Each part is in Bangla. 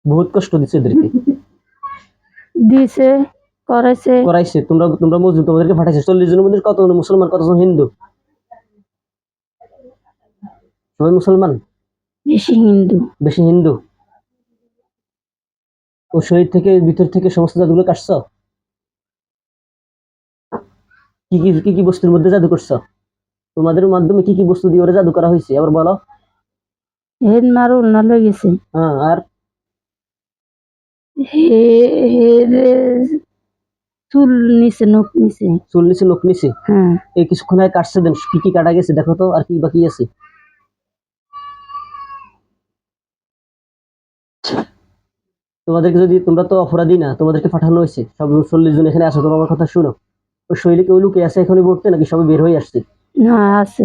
বহুত কষ্ট দিচ্ছে এদেরকে। দিছে, করাইছে। করাইছে। তোমরা মুসলিম, তোমাদেরকে পাঠাইছে। 40 জনের মধ্যে কতজন মুসলমান, কতজন হিন্দু? সবাই মুসলমান? বেশি হিন্দু। বেশি হিন্দু। ও শরীর থেকে, ভিতর থেকে সমস্ত জাদুগুলো কাটছ? কি কি বস্তুর মধ্যে জাদু করছ? তোমাদের মাধ্যমে কি কি বস্তু দিয়ে ওরা জাদু করা হয়েছে আবার বলো। হেড মারু না লই গেছে। হ্যাঁ, আর হে হে চুল নিচে, নখ নিচে। চুল নিচে, নখ নিচে। হ্যাঁ। এই কিছুক্ষণ আগে কাটছে, দেন কি কি কাটা গেছে দেখো তো, আর কি বাকি আছে? তোমাদেরকে যদি, তোমরা তো অপরাধী না, তোমাদেরকে পাঠানো হয়েছে। সব 40 জন এখানে আসো, তোমার কথা শুনো। ওই শৈলী কেউ লুকে আছে এখনই পড়তে, নাকি সবাই বের হয়ে আসছে? না, আছে।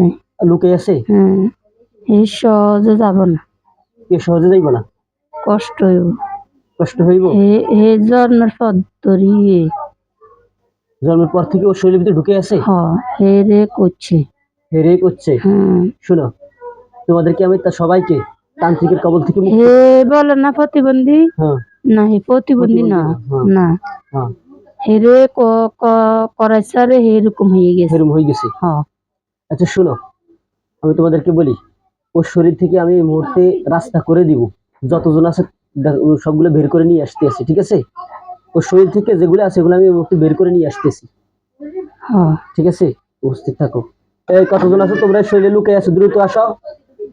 লুকে আছে? হ্যাঁ। এই সহজে যাব না। কে সহজে যাইব না? কষ্ট হইব। কষ্ট হইব? হে জন্মের পর ধরিয়ে। জন্মের পর থেকে ও শৈলীর ভিতরে ঢুকে আছে? হে রে করছে। হেরে করছে। শুনো, তোমাদেরকে আমি তা সবাইকে তান্ত্রিকের কবল থেকে মুক্ত। হে বলে না প্রতিবন্ধী? হ্যাঁ। না, হে প্রতিবন্ধী না। হ্যাঁ। না, হ্যাঁ। হেরে করাইছে, আরে এরকম হয়ে গেছে। এরকম হয়ে গেছে। আচ্ছা শুনো, আমি তোমাদেরকে বলি, ওর শরীর থেকে আমি এই মুহূর্তে রাস্তা করে দিব। যতজন আছে সবগুলো বের করে নিয়ে আসতেছি, ঠিক আছে? ওর শরীর থেকে যেগুলো আছে এগুলো আমি এই মুহূর্তে বের করে নিয়ে আসতেছি, ঠিক আছে? উপস্থিত থাকো। এই কতজন আছো তোমরা শরীরে লুকে আছো? দ্রুত আসো,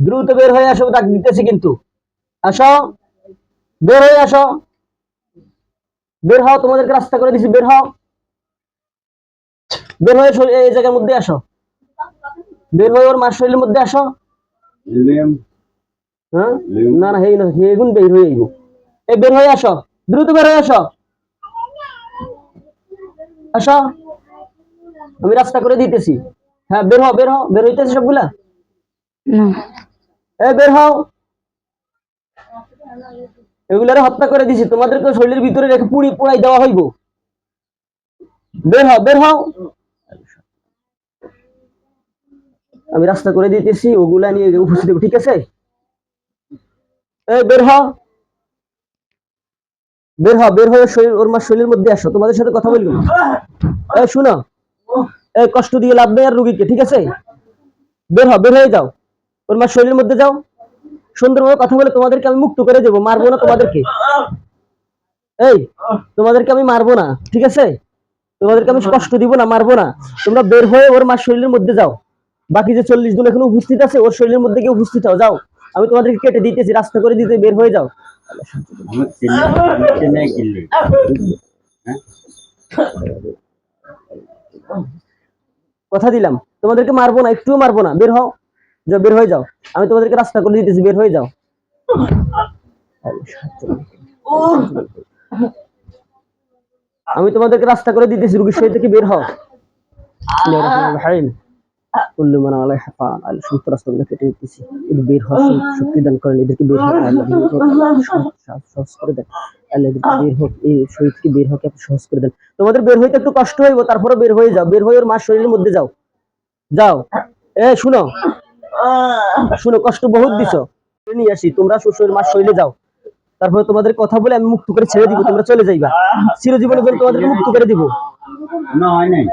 দ্রুত বের হয়ে আসো, ডাক দিতেছি কিন্তু। আসো, বের হয়ে আসো, বের হও, তোমাদেরকে রাস্তা করে দিছি, বের হও, বের হয়ে এই জায়গার মধ্যে আসো, বের হয়ে ওর মার শরীরের মধ্যে আসো। হ্যাঁ, না না, হেই না, হেগুন বের হয়ে আইব। এই বের হয়ে আসো, দ্রুত বের হয়ে আসো, আসো, আমি রাস্তা করে দিতেছি। হ্যাঁ, বের হও, বের হও, বের হইতেছে সবগুলা। এই বের হও, এগুলারে হত্যা করে দিছি, তোমাদেরকে শরীরের ভিতরে রেখে পুড়াই দেওয়া হইব। বের হও, বের হও, আমি রাস্তা করে দিতেছি, ওগুলা নিয়ে উপস্থিত, ঠিক আছে? এই বের হও, বের হও, বের হয়ে শরীর, ওর মা শরীরের মধ্যে আসো, তোমাদের সাথে কথা বলবো। এই শুনো, এই কষ্ট দিয়ে লাভ নেই আর রুগীকে, ঠিক আছে? বের হও, বের হয়ে যাও, ওর মা শরীরের মধ্যে যাও, সুন্দরভাবে কথা বলে তোমাদেরকে আমি মুক্ত করে দেবো, মারবো না তোমাদেরকে। এই তোমাদেরকে আমি মারবো না, ঠিক আছে? তোমাদেরকে আমি কষ্ট দিব না, মারবো না। তোমরা বের হয়ে ওর মা শরীরের মধ্যে যাও। বাকি যে 40 জন এখনো উপস্থিত আছে, ওর শরীরের মধ্যে গিয়ে উপস্থিত হও, যাও, আমি তোমাদেরকে কেটে দিতেছি, রাস্তা করে দিতে, বের হয়ে যাও। কথা দিলাম তোমাদেরকে মারবো না, একটুও মারবো না, বের হও, যাও, বের হয়ে যাও, আমি তোমাদেরকে রাস্তা করে দিতেছি, বের হয়ে যাও। আমি তোমাদেরকে রাস্তা করে দিতেছি, রুগীর শরীর থেকে বের হও। কুল্লু মান আলাইহা ফান, আল্লাহ সমস্ত রাস্তাগুলো কেটে দিতেছি, এদের বের হওয়ার শক্তি দান করেন, এদেরকে বের হওয়ার সহজ করে দেন আল্লাহ, এদেরকে বের হোক, এই শরীর থেকে বের হোক, আপনি সহজ করে দেন। তোমাদের বের হইতে একটু কষ্ট হইব, তারপরে বের হয়ে যাও, বের হয়ে ওর মার শরীরের মধ্যে যাও, যাও। শুনো, শুনো, কষ্ট বহুত দিছো, নিয়ে আসি, তোমরা শ্বশুর মার শরীরে যাও, তারপরে তোমাদের কথা বলে আমি মুক্ত করে ছেড়ে দিব, তোমরা চলে যাইবা, চিরজীবনের জন্য তোমাদেরকে মুক্ত করে দিব। না হয় নাই।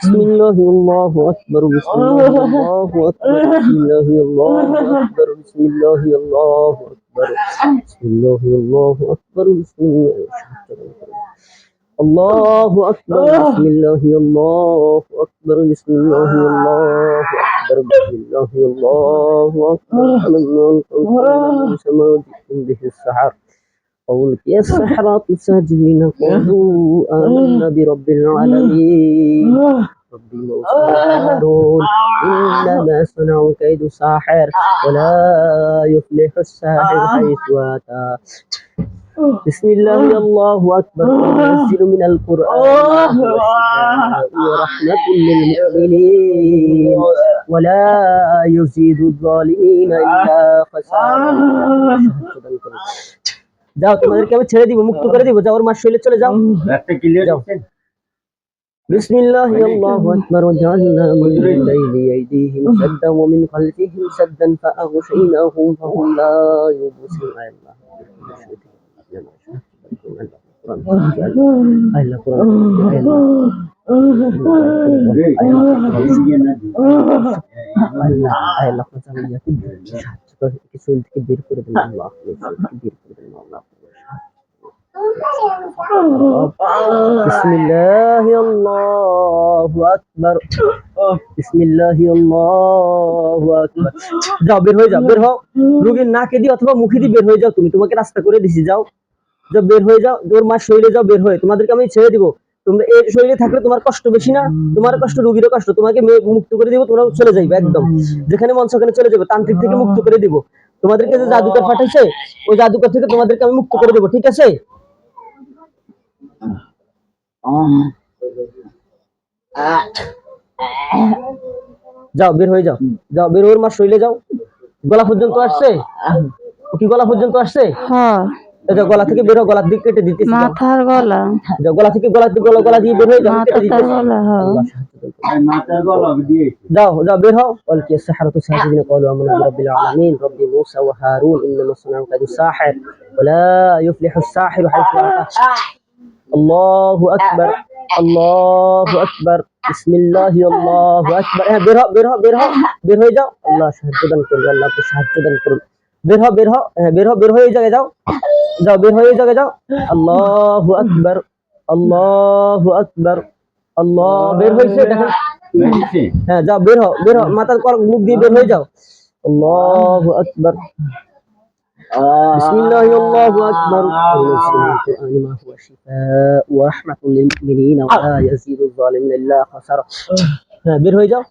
بسم الله والله أكبر، بسم الله الله أكبر، بسم الله الله أكبر، بسم الله الله أكبر، بسم الله الله أكبر، بسم الله أكبر، بسم الله الله أكبر، بسم الله الله أكبر، بسم الله الله أكبر، سما به السحر، قولك يا السحرة ساجدين، قالوا آمنا برب العالمين رب موسى وهارون، إنما صنعوا كيد ساحر ولا يفلح الساحر حيث أتى. بسم الله الله أكبر، ينزل من القرآن وشفاء ورحمة للمؤمنين ولا يزيد الظالمين إلا خسارا। যাও, তোমাদেরকে আমি ছেড়ে দিব, মুক্ত করে দিব, যাও, ওর মার শরীরে চলে যাও, যাও। بسم الله الله أكبر وجعلنا من بين أيديهم سدا ومن خلفهم سدا فأغشيناهم فهم لا يبصرون আল্লাহ কোরআন আল্লাহ সাহায্য করে কিছু থেকে বের করে দেন আল্লাহ বের করে দেন আল্লাহ بسم الله الله أكبر بسم الله الله أكبر যাও বের হয়ে যাও বের হও রোগীর নাকে দিয়ে অথবা মুখে দিয়ে বের হয়ে যাও তুমি তোমাকে রাস্তা করে দিছি যাও যাও বের হয়ে যাও তোর মা শরীরে যাও বের হয়ে তোমাদেরকে আমি ছেড়ে দিব তোমরা এই শরীরে থাকলে তোমার কষ্ট বেশি না তোমার কষ্ট রোগীরও কষ্ট তোমাকে মুক্ত করে দিব তোমরা চলে যাইবে একদম যেখানে মন সেখানে চলে যাবে তান্ত্রিক থেকে মুক্ত করে দিব তোমাদেরকে যে জাদুকর পাঠাইছে ওই জাদুকর থেকে তোমাদেরকে আমি মুক্ত করে দেব ঠিক আছে যাও বের হয়ে যাও যাও বের ওর মা শরীরে যাও গলা পর্যন্ত আসছে ও কি গলা পর্যন্ত আসছে হ্যাঁ এই যাও গলা থেকে বের হও গলা দিক কেটে দিতেছি যাও। মাথার গলা যাও গলা থেকে গলা দিয়ে বের হয়ে যাও কেটে মাথার দিতেছি গলা হ্যাঁ আল্লাহ সাহায্য করুন। যাও যাও বের হও والقي السحرة ساجدين قالوا آمنا برب العالمين رب موسى وهارون إنما صنعوا كيد ساحر ولا يفلح الساحر حيث أتى الله أكبر الله أكبر بسم الله الله أكبر বের হও বের হও বের হও বের হয়ে যাও আল্লাহ সাহায্য দান করুন আল্লাহ আপনি সাহায্য দান করুন বের হও বের হও বের হও বের হয়ে জায়গায় যাও যাও বের হয়ে জায়গায় যাও আল্লাহু আকবার আল্লাহু আকবার আল্লাহ বের হইছে দেখেন হ্যাঁ যাও বের হও মাথার মুখ দিয়ে বের হয়ে যাও আল্লাহু আকবার بسم الله الله أكبر ونزل من القرآن ما هو شفاء ورحمة للمؤمنين ولا يزيد الظالمين إلا خسارة হ্যাঁ বের হয়ে যাও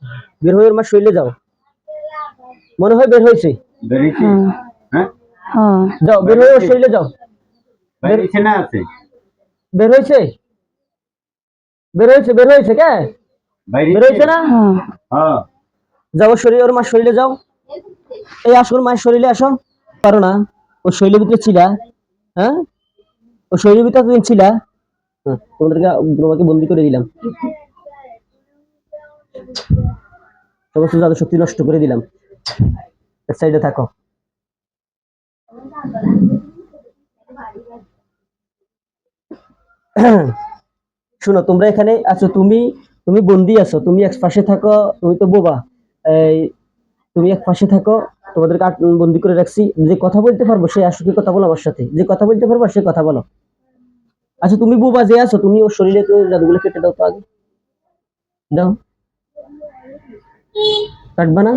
বের হয়ে ওর মা শরীরে যাও মনে হয় বের হয়েছে হ্যাঁ যাও বের হয়ে ওর শরীরে যাও বের হয়েছে বের হয়েছে কে বের হয়েছে না হ্যাঁ যাও শরীরে ওর মা শরীরে যাও এই আসল মায়ের শরীরে আসো পারো না ও শরীরের ভিতরে ছিলা হ্যাঁ ও শরীরের ভিতরে তুমি ছিলা তোমাকে বন্দি করে দিলাম সমস্ত জাদু শক্তি নষ্ট করে দিলাম এক সাইডে থাকো শুনো তোমরা এখানে আছো তুমি বন্দি আছো তুমি এক পাশে থাকো তুমি তো বোবা এই তুমি এক পাশে থাকো তোমাদেরকে বন্দি করে রাখছি যে কথা বলতে পারবো সে আসলে কথা বলো আমার সাথে যে কথা বলতে পারবো সে কথা বলো আচ্ছা তুমি বোবা যে আছো তুমি ওর শরীরে তো জাদুগুলো কেটে দাও তো আগে দাও কাটবা না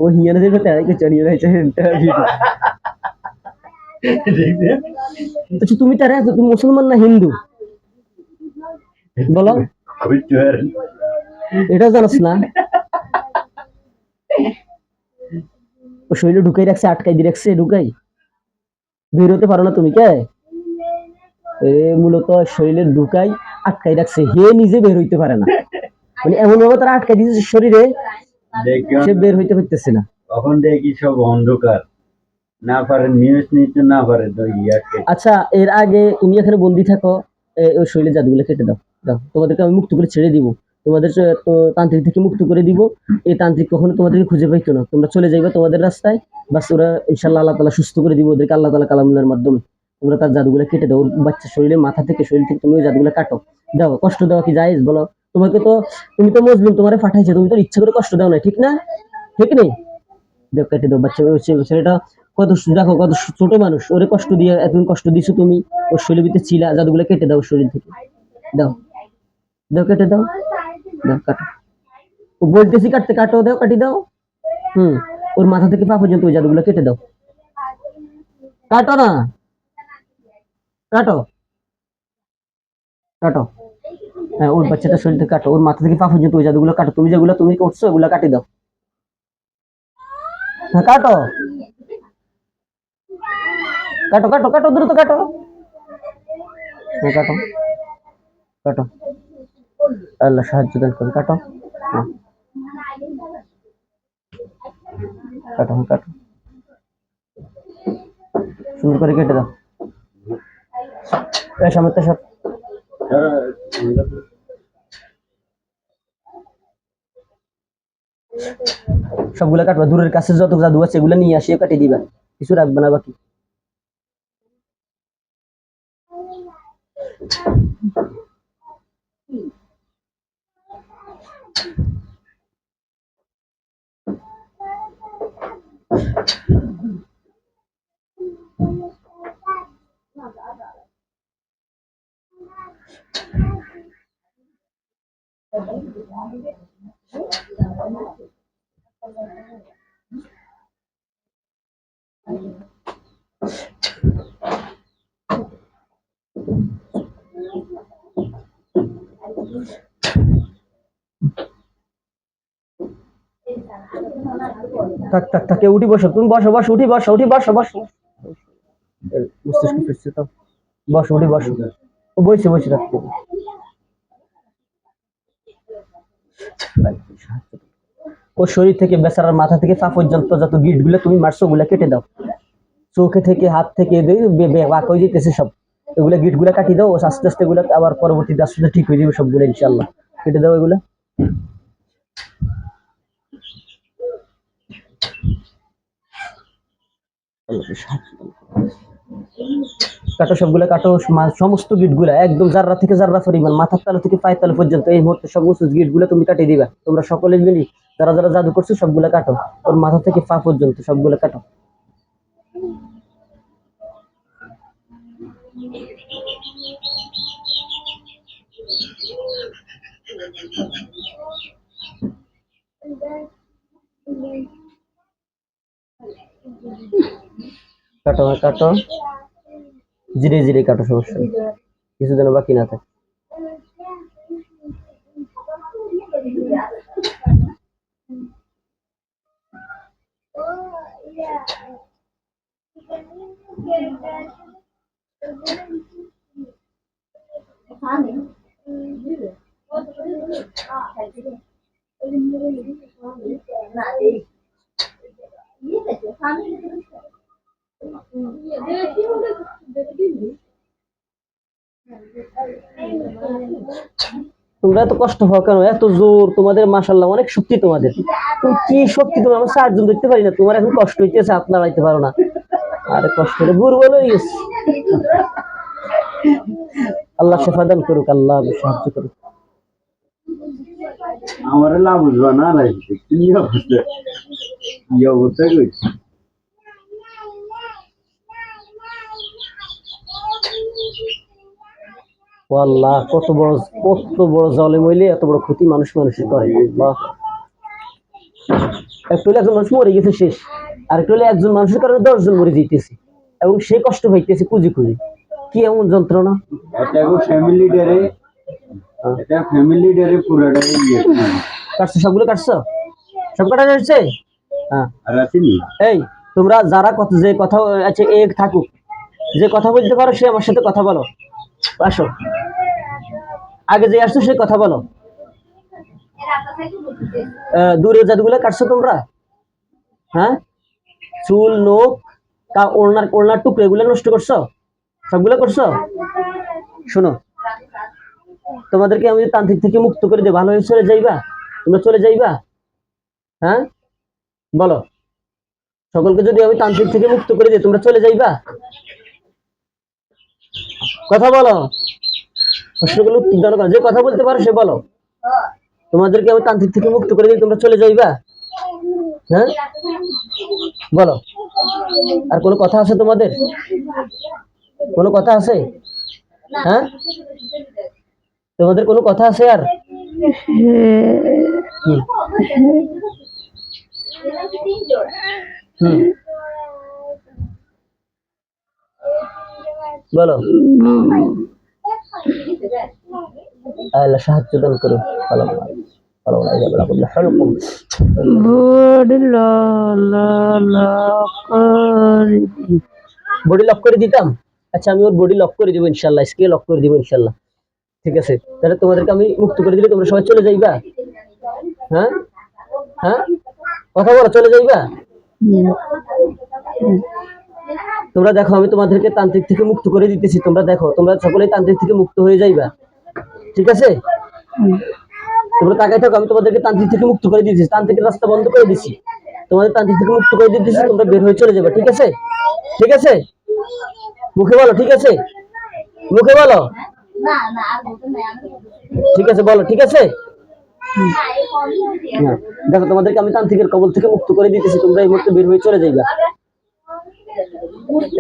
ও হিয়ানে দেখবে তাই চড়িয়ে রয়েছে আচ্ছা তুমি তারা তুমি মুসলমান না হিন্দু বলো এটা জানাস না ও শরীরে ঢুকাই রাখছে আটকাই দিয়ে রাখছে ঢুকাই বেরোতে পারো না তুমি কে মূলত শরীরে ঢুকাই আটকাই রাখছে হে নিজে বের হইতে পারে না মানে এমন ভাবে তারা আটকাই দিয়েছে শরীরে সে বের হইতে পারতেছে না তখন দেখি সব অন্ধকার না পারে নিউজ নিতে না পারে আচ্ছা এর আগে তুমি এখানে বন্দি থাকো ওই শরীরে জাদুগুলো কেটে দাও দাও তোমাদেরকে আমি মুক্ত করে ছেড়ে দিব তোমাদের তান্ত্রিক থেকে মুক্ত করে দিব এই তান্ত্রিক কখনো তোমাদেরকে খুঁজে পাইতো না তোমরা চলে যাইবে তোমাদের রাস্তায় বাস ওরা ইনশাল্লাহ আল্লাহ তাআলা সুস্থ করে দিব ওদেরকে আল্লাহ তাআলা কালামুল্লাহর মাধ্যমে তোমরা তার জাদুগুলো কেটে দাও বাচ্চা শরীরে মাথা থেকে শরীর থেকে তুমি ওই জাদুগুলো কাটো দাও কষ্ট দেওয়া কি জায়েজ বলো তোমাকে তো তুমি তো মুসলিম তোমারে পাঠাইছে তুমি তো ইচ্ছা করে কষ্ট দাও না ঠিক না ঠিক নেই দাও কেটে দাও বাচ্চা ছেলেটা কত দেখো কত ছোট মানুষ ওরে কষ্ট দিয়ে এতদিন কষ্ট দিছো তুমি ওর শরীরের ভিতরে ছিলা জাদুগুলো কেটে দাও শরীর থেকে দাও দাও কেটে দাও দাও কাটো ও বলতেছি কাটতে কাটো দাও কাটি দাও ওর মাথা থেকে পা পর্যন্ত ওই জাদুগুলো কেটে দাও কাটো না কাটো কাটো হ্যাঁ ওর বাচ্চাটা শরীর থেকে কাটো ওর মাথা থেকে পা পর্যন্ত ওই জাদুগুলো কাটো তুমি যেগুলো তুমি করছো ওগুলো কাটি দাও হ্যাঁ কাটো কাটো কাটো কাটো দ্রুত কাটো হ্যাঁ কাটো কাটো আল্লাহ সাহায্য দান করুন কাটো কাটো কাটো সুন্দর করে কেটে দাও সামনে সব সবগুলা কাটবা, দূরের কাছে যত জাদু আছে এগুলা নিয়ে আসিয়ে কাটিয়ে দিবা, কিছু রাখবে না বাকি। থাক থাক থাক, কেউ উঠি বসো, তুমি বসো বসো, উঠি বসো, উঠি বসো বসো। মস্তিষ্ক ফিরছে তো, বসো উঠি বসো। ও বসে বসে রাখতে ওর শরীর থেকে বেচারার মাথা থেকে পা পর্যন্ত যত গিট গুলো তুমি মারছো ওগুলা কেটে দাও, চোখে থেকে হাত থেকে বাক হয়ে যেতেছে সব, এগুলা গিট গুলা কাটিয়ে দাও, ও আস্তে আস্তে এগুলা আবার পরবর্তীতে আস্তে আস্তে ঠিক হয়ে যাবে সবগুলো ইনশাল্লাহ। কেটে দাও এগুলা। কাটো সবগুলা কাটো, সমস্ত গিট গুলা একদম জাররা থেকে জাররা পরিমাণ, মাথার তালু থেকে পায়ের তালু পর্যন্ত এই মুহূর্তে সমস্ত গিট গুলা তুমি কাটিয়ে দিবা। তোমরা সকলে মিলি যারা যারা জাদু করছো সবগুলা কাটো, ওর মাথা থেকে পা পর্যন্ত সবগুলা কাটো। কাটো কাটো, জিরে জিরে কাটো, সমস্যা নেই, কিছু যেন বাকি না থাকে। তোমরা এত কষ্ট হওয়া কেন, এত জোর তোমাদের, মাশাআল্লাহ অনেক শক্তি তোমাদের, তুমি কি শক্তি, তুমি আমরা চারজন দেখতে পারি না, তোমার এখন কষ্ট হইতেছে, আপনারা আইতে পারো না, আরে কষ্ট হলে দুর্বল হয়ে গেছে। আল্লাহ শেফা দান করুক, আল্লাহ সাহায্য করুক। আমার লাভ বুঝবা না লাগছে কি অবস্থা, কি অবস্থা করছি। ও আল্লাহ, কত বড় জলে মইলে এত বড় ক্ষতি মানুষ মানুষের করে। আল্লাহ, একটু হলে একজন মানুষ মরে গেছে শেষ, আর একটু হলে একজন মানুষের কারণে 10 জন মরে যাইতেছে এবং সে কষ্ট হইতেছে খুঁজি খুঁজি, কি এমন যন্ত্রণা। এটা ফ্যামিলি ডেরে পুরাটাই ইয়ে কাটছো, সবগুলো কাটছো, সব কাটা যাচ্ছে। হ্যাঁ, আর আসেনি। এই তোমরা যারা যে কথা আছে এক থাকুক, যে কথা বলতে পারো সে আমার সাথে কথা বলো, আসো আগে যে আসছো সে কথা বলো। দূরের জাদুগুলো কাটছো তোমরা? হ্যাঁ, চুল নখ ওড়নার টুকরো এগুলো নষ্ট করছো, সবগুলো করছো। শোনো, তোমাদেরকে আমি তান্ত্রিক থেকে মুক্ত করে দিই, ভালো হয়ে চলে যাইবা, তোমরা চলে যাইবা। হ্যাঁ বলো, সকলকে যদি আমি তান্ত্রিক থেকে মুক্ত করে দিই তোমরা চলে যাইবা, কথা বলো। প্রশ্নগুলো জনগণ যে কথা বলতে পারো সে বলো, তোমাদেরকে আমি তান্ত্রিক থেকে মুক্ত করে দিই তোমরা চলে যাইবা। হ্যাঁ বলো, আর কোনো কথা আছে তোমাদের, কোনো কথা আছে? হ্যাঁ তোমাদের কোনো কথা আছে আর? বলো, আল্লাহ সাহায্য দান করুন। বডি লক করে দিতাম, আচ্ছা আমি ওর বডি লক করে দিব ইনশাল্লাহ, স্কেল লক করে দিব ইনশাল্লাহ, ঠিক আছে। তাহলে তোমাদেরকে আমি মুক্ত করে দিলে তোমরা সবাই চলে যাইবা। হ্যাঁ হ্যাঁ কথা বলো, চলে যাইবা। তোমরা দেখো আমি তোমাদেরকে তান্ত্রিক থেকে মুক্ত করে দিতেছি, তোমরা দেখো তোমরা সকলেই তান্ত্রিক থেকে মুক্ত হয়ে যাইবা, ঠিক আছে। তোমরা তাকাই থাকো, আমি তোমাদেরকে তান্ত্রিক থেকে মুক্ত করে দিয়েছি, তান্ত্রিকের রাস্তা বন্ধ করে দিচ্ছি, তোমাদের তান্ত্রিক থেকে মুক্ত করে দিতেছি, তোমরা বের হয়ে চলে যাবে, ঠিক আছে? ঠিক আছে, মুখে বলো, ঠিক আছে, মুখে বলো, ঠিক আছে, বলো, ঠিক আছে। হ্যাঁ, দেখো তোমাদেরকে আমি তান্ত্রিকের কবল থেকে মুক্ত করে দিতেছি, তোমরা এই মুহূর্তে বের হয়ে চলে যাইবা।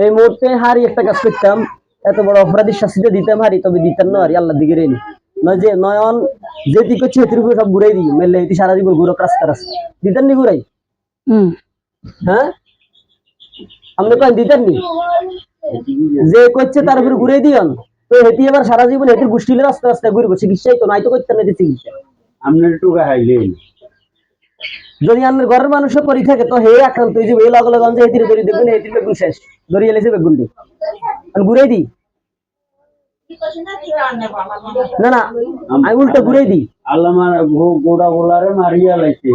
এই মুহূর্তে হারি একটা কাজ করতাম, এত বড় অপরাধীর শাস্তিটা দিতাম হারি, তবে দিতাম না হারি, আল্লাহর দিকে রেনি নয় যে নয়ন যেটি করছে এটির উপরে সব ঘুরাই দিই, মেলে এটি সারা জীবন ঘুরো রাস্তা রাস্তা দিতেন নি ঘুরাই? হ্যাঁ, আমরা কয়েন দিতেন নি? যে করছে তার উপরে ঘুরে দিয়ন, তো এটি এবার সারা জীবন এটির গোষ্ঠীর রাস্তা রাস্তায় ঘুরবো, চিকিৎসাই তো নাই তো করতেন না চিকিৎসা। আপনার টুকা হাইলেন যদি আপনার ঘরের মানুষও পরি থাকে তো হে আক্রান্ত হয়ে যাবে, এই লগে লগে যে এটির ধরে দেখবেন এটির বেগুন শেষ, ধরিয়ে এলেছে বেগুনটি ঘুরে দিই। না না, আমি উল্টো ঘুরে দিই। আল্লাহ গোড়া গোলারে মারিয়া লাইছে,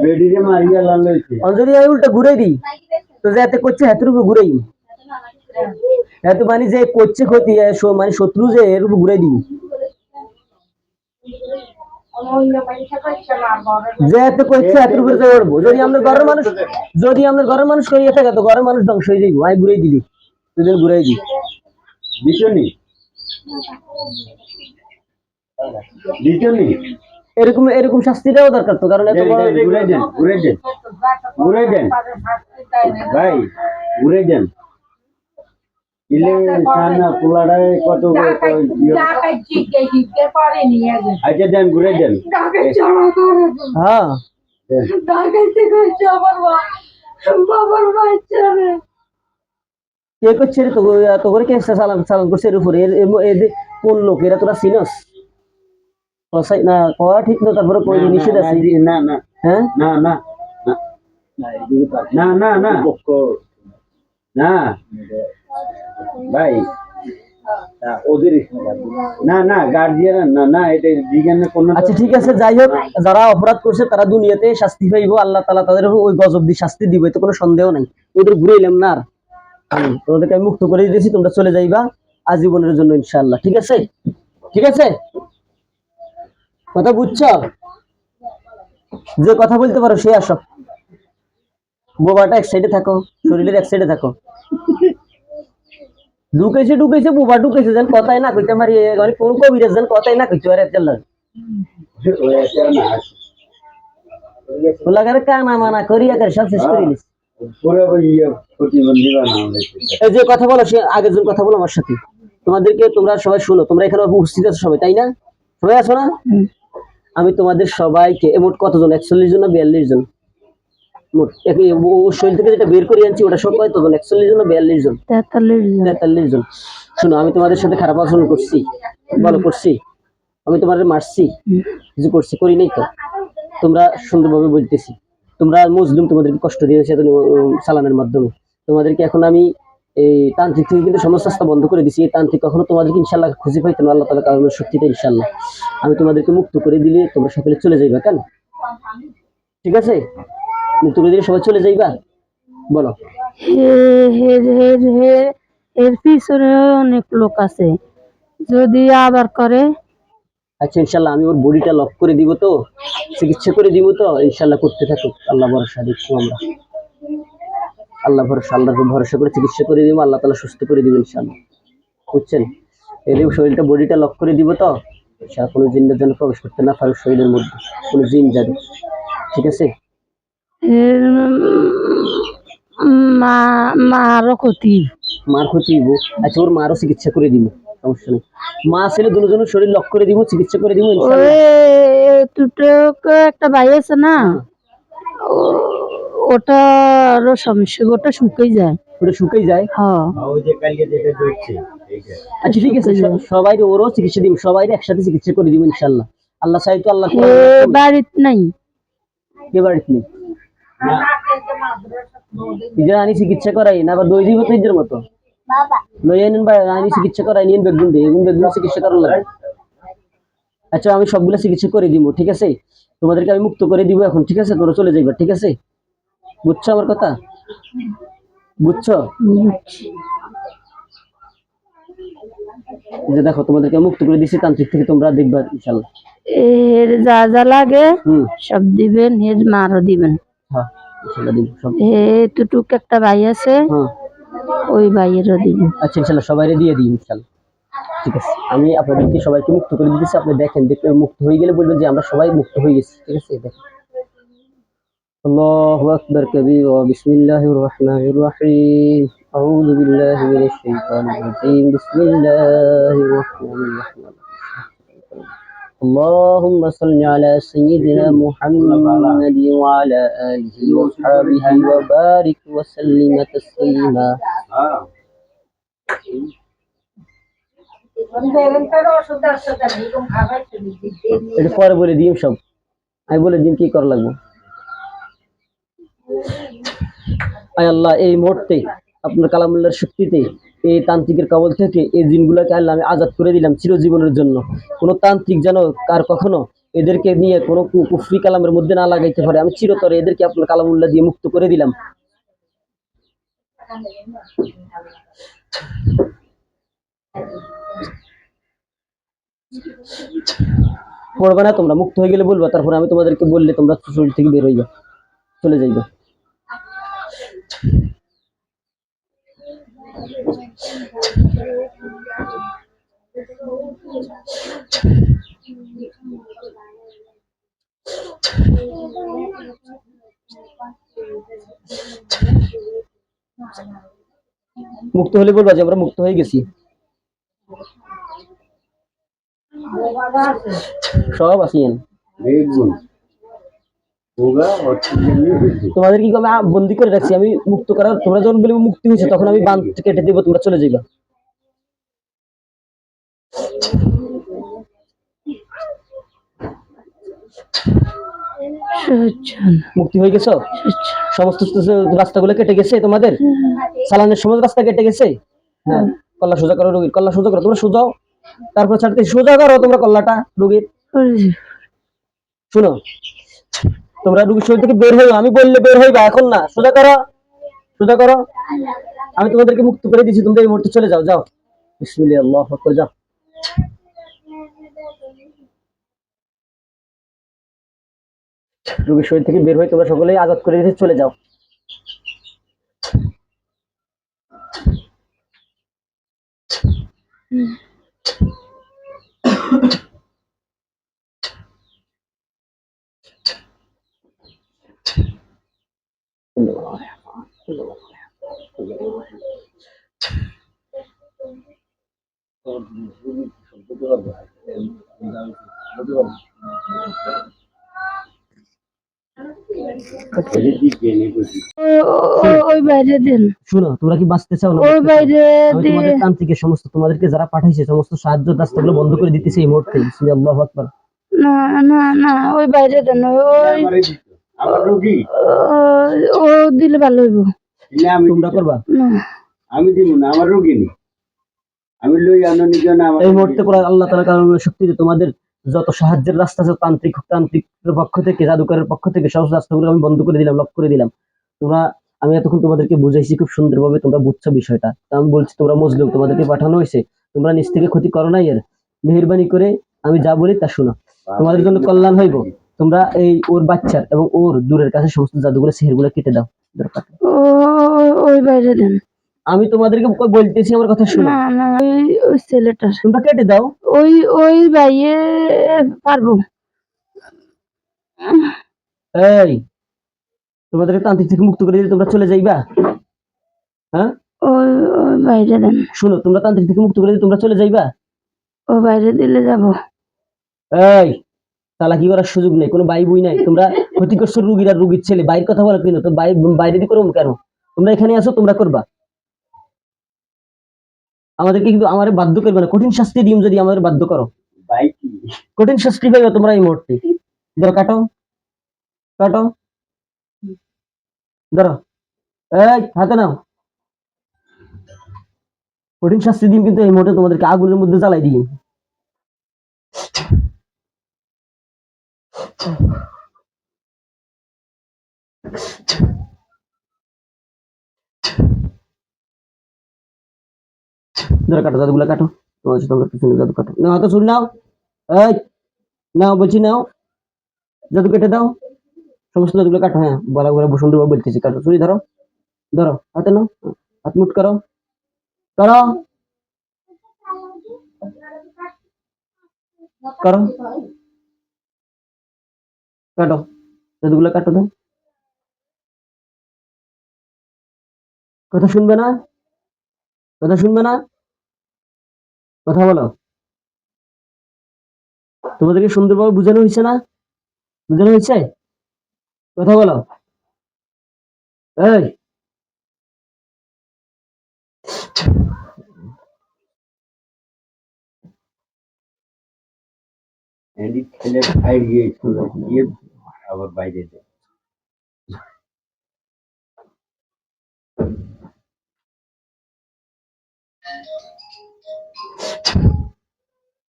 বেডিরে মারিয়া লাইছে। যদি আমি উল্টো ঘুরে দিই তো যাতে করছে হাতের উপর ঘুরেই, এত মানে যে করছে ক্ষতি মানে শত্রু যে এর উপর ঘুরে দিই, যেহেতু করছে হাতের উপরে উঠবো। যদি আমাদের ঘরের মানুষ করিয়ে থাকে তো ঘরের মানুষ ধ্বংস হয়ে যাইব, আমি ঘুরে দিলি দুদিন ঘুরাই দিই দিছনি দিছনি এরকম এরকম শাস্তিটাও দরকার তো, কারণ এত বড় ঘুরে দেন ঘুরে দেন ঘুরে দেন ভাই, ঘুরে দেন ইলে খানা পোলাড়ায় কত আচ্ছা দেন ঘুরে দেন। হ্যাঁ কে করছে রে, তো করে কে চালান চালান করছে এর উপরে? কোন লোক এরা তোরা চিনস? না কওয়া ঠিক না, তারপরে কই নিষেধ আছে? না না হ্যাঁ না না না না না না ভাই, ওদের না না গার্জিয়ান না না, এটা বিজ্ঞানের কোন। আচ্ছা ঠিক আছে, যাই হোক, যারা অপরাধ করছে তারা দুনিয়াতে শাস্তি পাইবো, আল্লাহ তাআলা তাদের ওই গজব দিয়ে শাস্তি দিবে, এতে কোনো সন্দেহ নাই। ওদের ঘুরাইলাম না, আর তোমাদেরকে আমি মুক্ত করে দিয়েছি, তোমরা চলে যাইবা আজীবনের জন্য ইনশাআল্লাহ, ঠিক আছে? ঠিক আছে, কথা বুঝছো? যে কথা বলতে পারো সে আসো, বোবাটা এক সাইডে থাকো, শরীরের এক সাইডে থাকো। ঢুকেছে বোবা ঢুকেছে, যেন কথাই না কইতে পারি, মানে কোন কবিরাজ যেন কথাই না কইতে পারে, লাগারে কানা মানা করিয়া করে সব শেষ করে নিস। এই যে কথা বলো, সে আগের জন কথা বলো আমার সাথে, তোমাদেরকে, তোমরা সবাই শুনো, তোমরা এখানে উপস্থিত আছো সবাই, তাই না? সবাই আছো না? আমি তোমাদের সবাইকে মোট কতজন, 41 জন না 42 জন মোট, শরীর থেকে যেটা বের করে আনছি ওটা সব কতজন, 41 জন না 42 জন? 43 জন। শুনো, আমি তোমাদের সাথে খারাপ আচরণ করছি? বলো করছি? আমি তোমাদের মারছি? কিছু করছি? করি নাই তো? তোমরা সুন্দরভাবে বলতেছি, তোমরা মুসলিম, তোমাদেরকে কষ্ট দিয়েছে চালানোর মাধ্যমে, তোমাদেরকে এখন আমি এই তান্ত্রিক থেকে কিন্তু সমস্ত রাস্তা বন্ধ করে দিছি। এই তান্ত্রিক কখনো তোমাদেরকে ইনশাল্লাহ খুঁজে পাইতো না, আল্লাহ তাআলা কারণের শক্তিতে ইনশাল্লাহ আমি তোমাদেরকে মুক্ত করে দিলে তোমরা সকলে চলে যাইবা, কেন? ঠিক আছে, মুক্ত করে দিলে সবাই চলে যাইবা, বলো। এর পিছনে অনেক লোক আছে, যদি আবার করে। আচ্ছা ইনশাল্লাহ আমি ওর বডিটা লক করে দিব, তো চিকিৎসা করে দিব, তো ইনশাল্লাহ করতে থাকুক, আল্লাহ ভরসা দিচ্ছি আমরা, আল্লাহ ভরসা, আল্লাহর ভরসা করে চিকিৎসা করে দিব, আল্লাহ তাআলা সুস্থ করে দিবেন ইনশাল্লাহ, বুঝছেন? এর শরীরটা বডিটা লক করে দিব, তো কোনো জিনের যেন প্রবেশ করতে না পারে শরীরের মধ্যে, কোনো জিন যাবে, ঠিক আছে? মারও ক্ষতি, মার ক্ষতি দিব। আচ্ছা ওর মারও চিকিৎসা করে দিব, সমস্যা নেই। মা ছেলে দুজনের শরীর লক করে দিব, চিকিৎসা করে দিব ইনশাআল্লাহ। একটা ভাই আছে না, ওটারও সমস্যা, ওটা শুকিয়ে যায়, ওটা শুকিয়ে যায়। হ্যাঁ। আচ্ছা ঠিক আছে, সবাই ওরও চিকিৎসা দিব, সবাই একসাথে চিকিৎসা করে দিব ইনশাআল্লাহ। আল্লাহ চাই তো, আল্লাহ বাড়িতে নাই, কে বাড়িতে নেই? আনি চিকিৎসা করাই না, আবার দই দিব তো ইদের মতো লই আনেন, আনি চিকিৎসা করাই নিন, বেগুন দিয়ে বেগুন চিকিৎসা করার লাগে। আচ্ছা আমি সবগুলো চিকিৎসা করে দিব, ঠিক আছে? তোমাদেরকে আমি মুক্ত করে দিব এখন, ঠিক আছে? তোমরা চলে যাইবা, ঠিক আছে? বুঝছো আমার কথা? বুঝছো? এই যে দেখো তোমাদেরকে মুক্ত করে দিচ্ছি তান্ত্রিক থেকে, তোমরা দেখবা ইনশাল্লাহ। এর যা যা লাগে হুম, সব দিবেন, এর মারও দিবেন। হ্যাঁ ইনশাল্লাহ দিব সব। এতটুক একটা ভাই আছে, হ্যাঁ ওই ভাইয়েরও দিবেন। আচ্ছা ইনশাল্লাহ সবাইরে দিয়ে দিই ইনশাল্লাহ। ঠিক আছে, আমি আপনাদেরকে সবাইকে মুক্ত করে দিতেছি, আপনি দেখেন, দেখে মুক্ত হয়ে গেলে বলবেন যে আমরা সবাই মুক্ত হয়ে গেছি। ঠিক আছে, দেখেন। আল্লাহু আকবার কবীরা, বিসমিল্লাহির রহমানির রহিম, আউযু বিল্লাহি মিনাশ শাইতানির রাজীম, বিসমিল্লাহির রহমানির রহিম। اللهم صل على سيدنا محمد وعلى آله وصحبه وبارك وسلم تسليما। এটা পরে বলে দিম সব, আমি বলে দিম কি করা লাগবে। আয় আল্লাহ, এই মুহূর্তে আপনার কালামুল্লাহর শক্তিতে এই তান্ত্রিকের কবল থেকে এই জিনগুলোকে আল্লাহ আমি আজাদ করে দিলাম চিরজীবনের জন্য। কোনো তান্ত্রিক যেন কার কখনো এদেরকে নিয়ে কোনো কুফরি কালামের মধ্যে না লাগাইতে পারে। আমি চিরতরে এদেরকে আপনার কালামুল্লাহ দিয়ে মুক্ত করে দিলাম। পড়বে না তোমরা, মুক্ত হয়ে গেলে বলবা, তারপরে আমি তোমাদেরকে বললে তোমরা শরীর থেকে বের হইবা, চলে যাইবা। মুক্ত হলে বলবা যে আমরা মুক্ত হয়ে গেছি। সব আসিয়েন তোমাদের কি আমি বন্দি করে রাখছি, আমি মুক্ত করার, তোমরা যখন বলবে মুক্তি হয়েছে তখন আমি বাঁধ কেটে দিব, তোমরা চলে যাইবা। মুক্তি হয়ে গেছো, সমস্ত রাস্তাগুলো কেটে গেছে তোমাদের, চালানের সমস্ত রাস্তা কেটে গেছে। হ্যাঁ, কল্লা সোজা করো রোগীর, কল্লা সোজা করো, তোমরা সোজাও, তারপর ছাড়তে সোজা করো তোমরা কল্লাটা রোগীর। শুনো, তোমরা রোগীর শরীর থেকে বের হইও, আমি বললে বের হইবা, এখন না, সোজা করো, সোজা করো। আমি তোমাদেরকে মুক্ত করে দিয়েছি, তোমরা এই মুহূর্তে চলে যাও, যাও। বিসমিল্লাহ, আল্লাহু আকবার, যাও। রোগীর শরীর থেকে বের হয়ে তোমরা সকলেই আজাদ করে দিয়েছি, চলে যাও। ওই বাইরে দেন, শুনো, তোমরা কি বাঁচতে চাও না? ওই বাইরে আমি দিয়ে তোমাদের তান্ত্রিকের সমস্ত, তোমাদেরকে যারা পাঠাইছে সমস্ত সাহায্য রাস্তাগুলো বন্ধ করে দিতেছে এই মুহূর্তে। বিসমিল্লাহ, আল্লাহু আকবার। না না না, ওই বাইরে দেন, ওই ও দিলে ভালো হইব। তোমরা করবা? না আমি দিব না, আমার রোগী নেই, আমি লই আনো নিজে না। এই মুহূর্তে করে আল্লাহ তাআলার কারণে শক্তিতে তোমাদের যত সাহায্যের রাস্তা আছে তান্ত্রিকের পক্ষ থেকে, জাদুকরের পক্ষ থেকে, সমস্ত রাস্তাগুলো আমি বন্ধ করে দিলাম, লক করে দিলাম। তোমরা, আমি এতক্ষণ তোমাদেরকে বুঝাইছি খুব সুন্দরভাবে, তোমরা বুঝছো বিষয়টা। তা আমি বলছি তোমরা মজলুম, তোমাদেরকে পাঠানো হয়েছে, তোমরা নিজ থেকে ক্ষতি করো নাই। এর মেহেরবানি করে আমি যা বলি তা শোনো, তোমাদের জন্য কল্যাণ হইব। তোমরা এই ওর বাচ্চার এবং ওর দূরের কাছে সমস্ত জাদুগুলো সিহরগুলো কেটে দাও দরকার। ওই বাইরে দেন, আমি তোমাদেরকে বলতেছি, আমার কথা শোনো। না না, ওই ছেলেটার, তোমরা কেটে দাও। ওই ওই ভাইয়ে পারবো। এই, তোমাদেরকে তান্ত্রিক থেকে মুক্ত করে দিলে তোমরা চলে যাইবা? হ্যাঁ, ওই ওই বাইরে দেন, শোনো, তোমরা তান্ত্রিক থেকে মুক্ত করে দিলে তোমরা চলে যাইবা? ও বাইরে দিলে যাব। এই, চালাকি করার সুযোগ নেই, কোনো বাই বই নাই। তোমরা ক্ষতি করছো রুগীর আর রুগীর ছেলে, বাইরের কথা বলো কেন? তো বাইরে দিয়ে করবো কেন? তোমরা এখানে আসো, তোমরা করবা। আমাদেরকে কিন্তু আমার বাধ্য করবে না, কঠিন শাস্তি দিম যদি আমাদের বাধ্য করো। কঠিন শাস্তি পাইবে তোমরা এই মুহূর্তে। ধরো, কাটো কাটো, ধরো, এই হাতে নাও। কঠিন শাস্তি দিম কিন্তু এই মুহূর্তে, তোমাদেরকে আগুনের মধ্যে জ্বালাই দিই। ধরো, কাটো, দাদুগুলা কাটো। বলছি তোমরা পিছনে জাদু কাটো না, তো শুন নাও, এই নাও বলছি, নাও জাদু কেটে দাও, সমস্ত জাদুগুলো কাটো। হ্যাঁ, বলা বলে সুন্দরভাবে বলতেছি, কাটো, ছুরি ধরো, ধরো হাতে নাও, হাত মুট করো, করো, করো, কাটো, জাদুগুলো কাটো দাও। কথা শুনবে না, কথা শুনবে না, কথা বলো। তোমাদেরকে সুন্দরভাবে বোঝানো হয়েছে না, বোঝানো হয়েছে, কথা বলো। এই এদিক ছেলে বাইরে গিয়েছিল, গিয়ে আবার বাইরে যায়।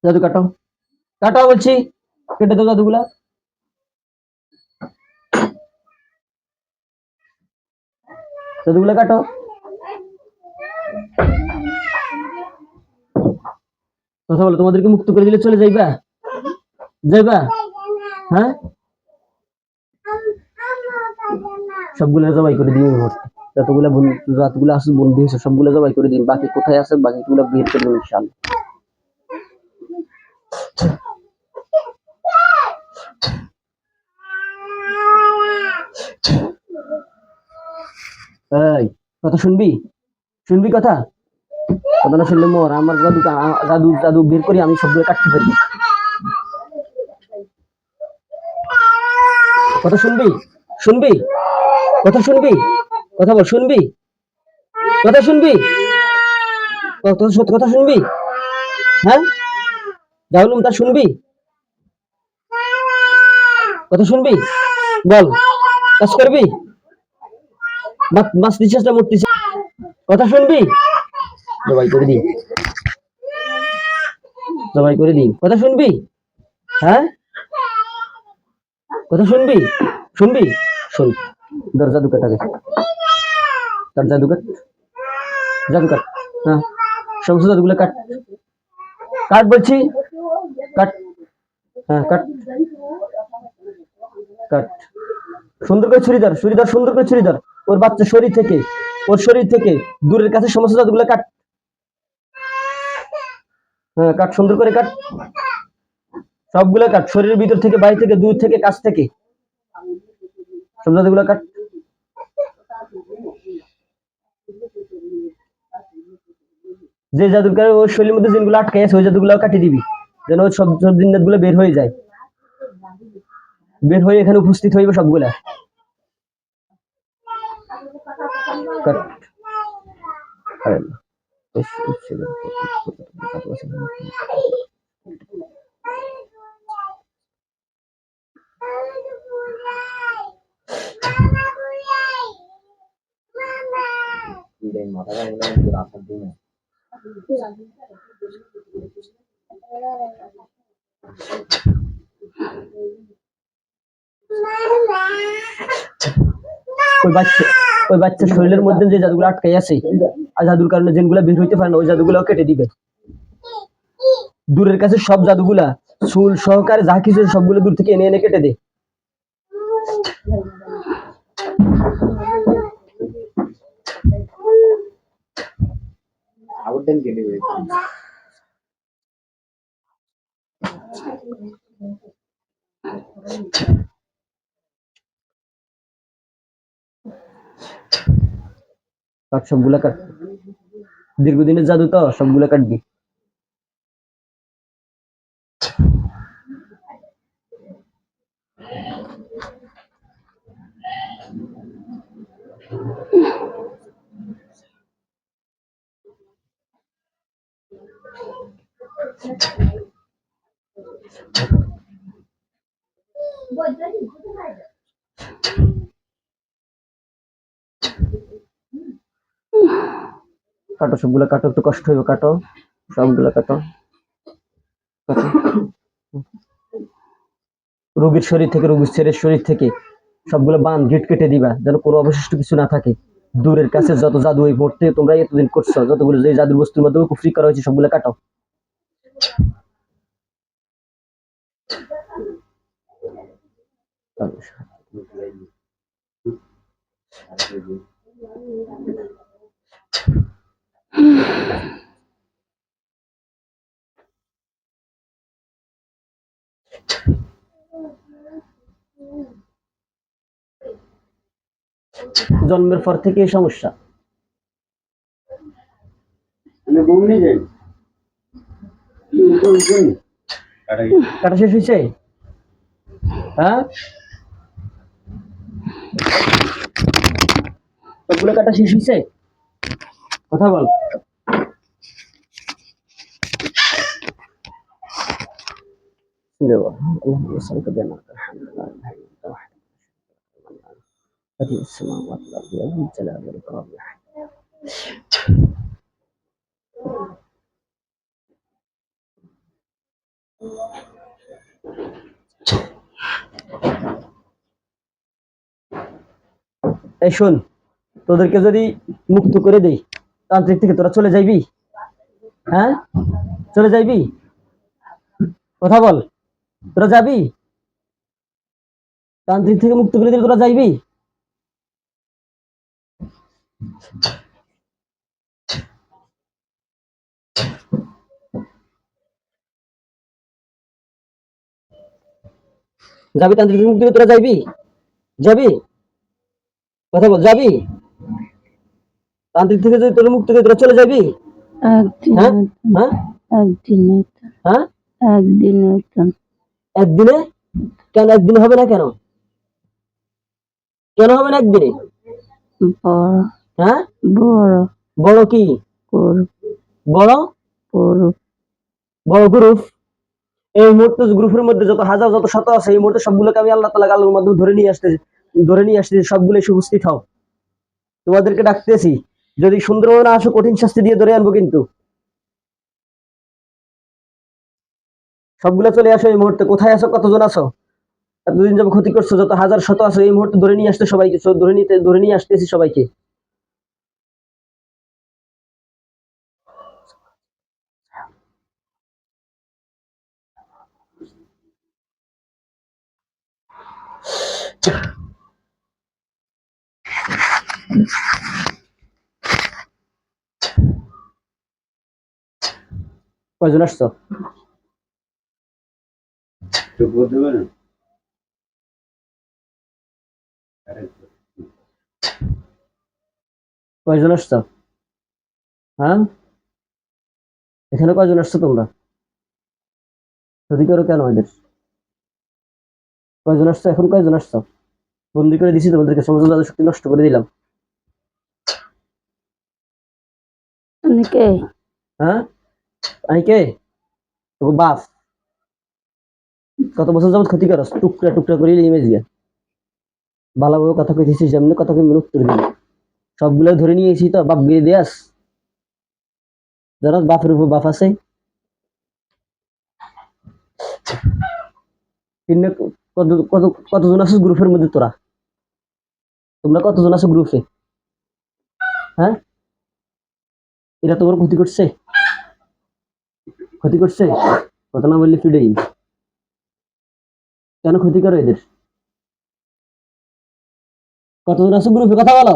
জাদু কাটো, কাটো বলছি, কেটে দাও জাদুগুলা, জাদুগুলা কাটো। কথা বলো, তোমাদেরকে মুক্ত করে দিলে চলে যাইবা, যাইবা? হ্যাঁ, সবগুলো জবাই করে দিই, যতগুলা যতগুলো আছে বন্দি হয়েছে সবগুলো জবাই করে দিই, বাকি কোথায় আছে বাকিগুলো বের করে দেবো ইনশাআল্লাহ। এই কথা শুনবি, শুনবি কথা, কথা না শুনলে মর। আমার জাদু জাদু জাদু বের করি, আমি সবগুলো কাটতে পারি। কথা শুনবি, শুনবি, কথা শুনবি, কথা বল, শুনবি, কথা শুনবি, কথা শুনবি, হ্যাঁ জাউলুম তা শুনবি, কথা শুনবি, বল, কাজ করবি, মাছ দিছিস না মরতিস, কথা শুনবি, জবাই করে দিই, জবাই করে দিই, কথা শুনবি, হ্যাঁ কথা শুনবি, শুনবি, শুন, ধর জাদু কাটা গেছে, কাট জাদু কাট, জাদু কাট, হ্যাঁ সমস্ত জাদুগুলো কাট, কাট বলছি, কাট, হ্যাঁ কাট, কাট, সুন্দর করে ছুরি ধর, ছুরি ধর, সুন্দর করে ছুরি ধর, ওর বাচ্চা শরীর থেকে, ওর শরীর থেকে দূরের কাছে সমস্ত জাদুগুলো কাট, হ্যাঁ কাট, সুন্দর করে কাট, সবগুলো কাট, শরীরের ভিতর থেকে, বাইরে থেকে, দূর থেকে, কাছ থেকে, সব জাদুগুলো কাট। যে জাদুর ওর শরীরের মধ্যে জিনগুলো আটকে আছে ওই জাদুগুলো কাটিয়ে দিবি, যেন সব সব জিন্নাত গুলো বের হয়ে যায়, বের হয়ে এখানে উপস্থিত হইবে সবগুলা। কাট। ওই বাচ্চার শরীরের মধ্যে যে জাদুগুলো আটকাই আছে আর জাদুর কারণে জিনগুলা বের হইতে পারে না, ওই জাদুগুলো কেটে দিবে। দূরের কাছে সব জাদুগুলা চুল সহকারে যা কিছু সবগুলো দূর থেকে এনে এনে কেটে দে। কাট, সবগুলা কাট, দীর্ঘদিনের জাদু তো, সবগুলা কাটবি। কাটো, সবগুলা কাটো, একটু কষ্ট হইব, কাটো, সবগুলা কাটো, কাটো। রোগীর শরীর থেকে, রোগীর ছেলের শরীর থেকে সবগুলো বান গিট কেটে দিবা, যেন কোনো অবশিষ্ট কিছু না থাকে। দূরের কাছে যত জাদু এই মুহূর্তে তোমরা এতদিন করছো, যতগুলো যে জাদুর বস্তুর মাধ্যমে কুফরি করা হয়েছে সবগুলো কাটো, জন্মের পর থেকে এই সমস্যা। মানে ঘুমনি যাই কাটা শেষ হয়েছে? হ্যাঁ, সবগুলো কাটা শেষ হয়েছে? কথা বল। اللهم صل وسلم على الحمد لله وحده بديع السماوات والارض يا ذي الجلال والاكرام يا حي। এই শোন, তোদেরকে যদি মুক্ত করে দেই তান্ত্রিক থেকে, তোরা চলে যাইবি? হ্যাঁ, চলে যাইবি? কথা বল, তোরা যাবি? তান্ত্রিক থেকে মুক্ত করে দিলে তোরা যাইবি? যাবি? তান্ত্রিক থেকে মুক্ত করে তোরা যাইবি? যাবি? কথা বল, যাবি? তান্ত্রিক থেকে যদি তোরা মুক্ত করে তোরা চলে যাবি? একদিন হ্যাঁ হইতাম, হ্যাঁ একদিন হইতাম, হ্যাঁ, একদিন হইতাম। একদিনে? কেন একদিনে হবে না? কেন কেন হবে না একদিনে? বড় হ্যাঁ, বড় বড় কি? করব, বড় করব। বড় গ্রুপ। এই মুহূর্তে গ্রুপের মধ্যে যত হাজার যত শত আছে, এই মুহূর্তে সবগুলোকে আমি আল্লাহ তাআলা আল্লাহর মাধ্যমে ধরে নিয়ে আসতেছি, সবগুলো এসে উপস্থিত হও। তোমাদেরকে ডাকতেছি, যদি সুন্দরভাবে না আসো কঠিন শাস্তি দিয়ে ধরে আনবো কিন্তু। সবগুলো চলে আসো এই মুহূর্তে। কোথায় আছো? কতজন আছো? এতদিন যাবো ক্ষতি করছো, যত হাজার শত আছো, এই মুহূর্তে ধরে নিয়ে আসতে সবাইকে, ধরে নিয়ে আসতেছি সবাইকে। কয়জন আসছো? তো বলতে পারেন কয়জন আসছো? হ্যাঁ, এখানে কয়জন আসছো তোমরা? ক্ষতি করো কেন এদের? কয়জন আসছো? এখন কয়জন আসছো? বন্দি করে দিছি তোমাদেরকে, সমস্ত জাদু শক্তি নষ্ট করে দিলাম। অনেকে হ্যাঁ, আমি কে? তোকে বাপ। কত বছর যাবত ক্ষতি করস, টুকরা টুকরা করে ইমেজ গিয়া। ভালোভাবে কথা কইতেছিস, যেমনি কথা কই উত্তর দিবি। সবগুলো ধরে নিয়ে এসি তো, বাপ গিয়ে দিয়াস। জানাস বাপের উপর বাপ আছে। তিন কত কত কতজন আছিস গ্রুপের মধ্যে তোরা? তোমরা কতজন আছো গ্রুপে? হ্যাঁ, এরা তোমার ক্ষতি করছে? ক্ষতি করছে? কথা না বললে ফিডেই। কেন ক্ষতি করো এদের? কতজন আছো গ্রুপে? কথা বলো।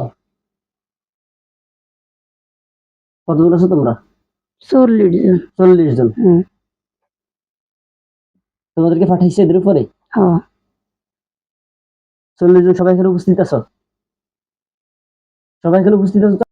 কতজন আছো তোমরা? 40 জন। 40 জন। হুম, তোমাদেরকে পাঠাইছে এদের উপরে? হ্যাঁ। 40 জন সবাই এখানে উপস্থিত আছো? সবাই এখানে উপস্থিত আছো?